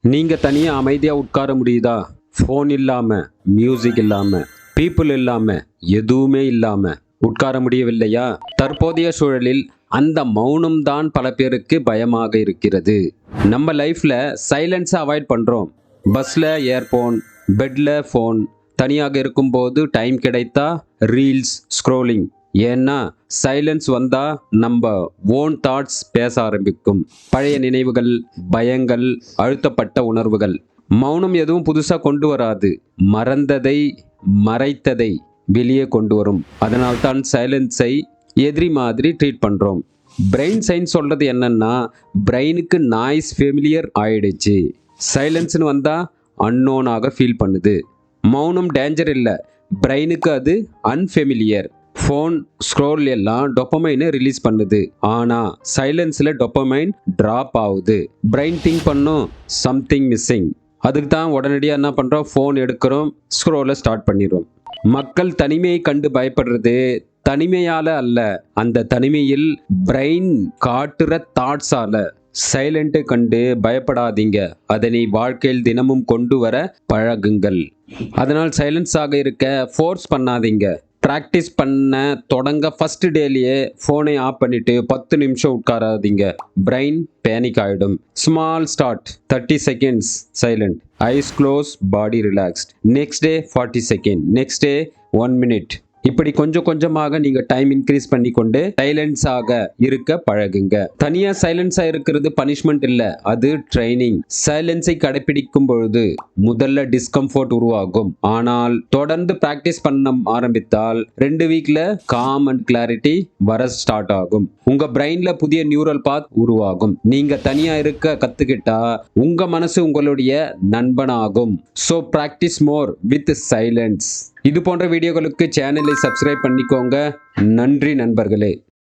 நீங்க தனியா அமைதியா உட்கார முடியுதா? ஃபோன் இல்லாம, மியூசிக் இல்லாம, பீப்புள் இல்லாம, எதுவுமே இல்லாம உட்கார முடியவில்லையா? தற்போதைய சூழலில் அந்த மௌனம் தான் பல பேருக்கு பயமாக இருக்கிறது. நம்ம லைஃப்ல சைலன்ஸை அவாய்ட் பண்றோம். பஸ்ல இயர்போன், பெட்ல ஃபோன், தனியாக இருக்கும்போது டைம் கிடைத்தா ரீல்ஸ் ஸ்க்ரோலிங். ஏன்னா சைலன்ஸ் வந்தா நம்ம ஓன் தாட்ஸ் பேச ஆரம்பிக்கும். பழைய நினைவுகள், பயங்கள், அழுத்தப்பட்ட உணர்வுகள். மௌனம் எதுவும் புதுசா கொண்டு வராது. மறந்ததை, மறைத்ததை வெளியே கொண்டு வரும். அதனால்தான் சைலன்ஸை எதிரி மாதிரி ட்ரீட் பண்றோம். பிரெயின் சயின்ஸ் சொல்றது என்னன்னா, பிரெயினுக்கு நாய்ஸ் ஃபெமிலியர் ஆயிடுச்சு. சைலன்ஸ்னு வந்தா அன்னோனாக ஃபீல் பண்ணுது. மௌனம் டேஞ்சர் இல்லை, பிரெயினுக்கு அது அன்ஃபெமிலியர். ஃபோன் ஸ்க்ரோல் எல்லாம் டொப்பமைனை ரிலீஸ் பண்ணுது. ஆனா சைலன்ஸ்ல டொப்பமைன் டிராப் ஆகுது. பிரெயின் திங்க் பண்ணும் சம்திங் மிஸ்ஸிங். அதுக்கு தான் உடனடியாக என்ன பண்றோம், ஃபோன் எடுக்கிறோம், ஸ்க்ரோலை ஸ்டார்ட் பண்ணிடுறோம். மக்கள் தனிமையை கண்டு பயப்படுறது தனிமையால அல்ல, அந்த தனிமையில் பிரெயின் காட்டுற தாட்ஸால. சைலண்ட்டை கண்டு பயப்படாதீங்க, அதனை வாழ்க்கையில் தினமும் கொண்டு வர பழகுங்கள். அதனால் சைலன்ஸ் ஆக இருக்க ஃபோர்ஸ் பண்ணாதீங்க. ப்ராக்டிஸ் பண்ண தொடங்க ஃபர்ஸ்ட் டேலியே ஃபோனை ஆஃப் பண்ணிட்டு 10 நிமிஷம் உட்காராதீங்க. பிரெயின் பேனிக் ஆகிடும். Small start 30 seconds silent, eyes close, body relaxed. Next day 40 second, next day 1 minute. இப்படி கொஞ்சம் கொஞ்சமாக நீங்க டைம் இன்க்ரீஸ் பண்ணி கொண்டு சைலன்ஸாக இருக்க பழகுங்க. தனியா சைலன்ஸா இருக்கிறது பனிஷ்மெண்ட் இல்ல, அது ட்ரைனிங். சைலன்ஸை கடைபிடிக்கும் பொழுது முதல்ல டிஸ்கம்ஃபோர்ட் உருவாகும். ஆனால் தொடர்ந்து பிராக்டிஸ் பண்ண ஆரம்பித்தால் 2 வீக்ல காம் அண்ட் கிளாரிட்டி வர ஸ்டார்ட் ஆகும். உங்க பிரெயின்ல புதிய நியூரல் பாத் உருவாகும். நீங்க தனியா இருக்க கத்துக்கிட்டா உங்க மனசு உங்களுடைய நண்பனாகும். So practice more with silence. இது போன்ற வீடியோகளுக்கு சேனலை சப்ஸ்கிரைப் பண்ணிக்கோங்க. நன்றி நண்பர்களே.